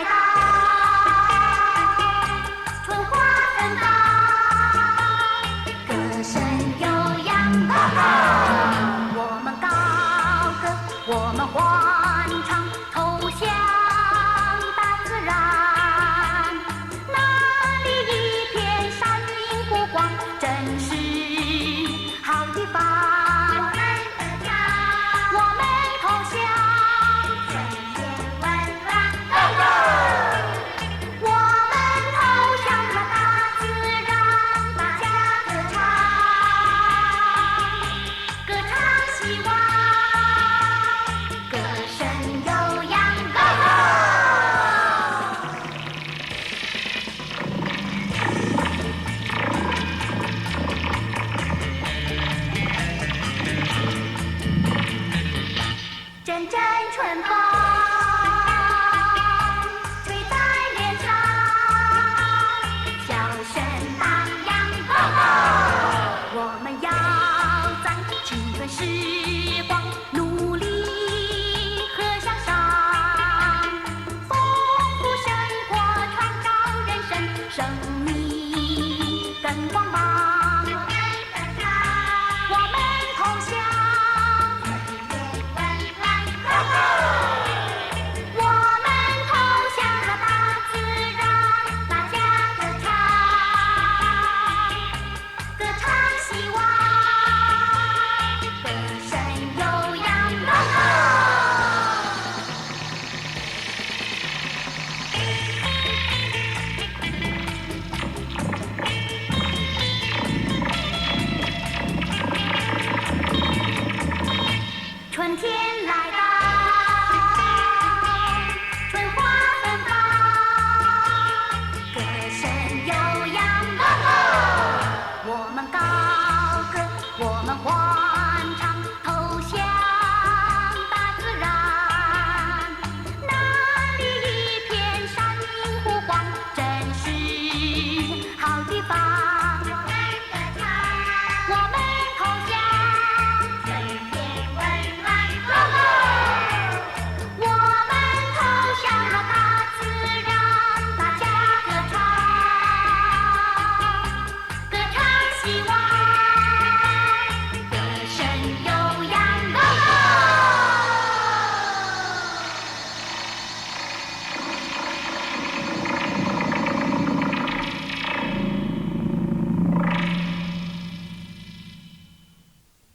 来到，春花正高，歌声悠扬。我们高歌，我们欢唱，投向大自然。那里一片山云湖光，真是好地方。我们投降，春天温暖。我们投向了大自然，大家歌唱，歌唱希望，歌声悠扬。阵阵春风吹在脸上，笑声荡漾。我们要在青春时光努力和向上，丰富生活，创造人生。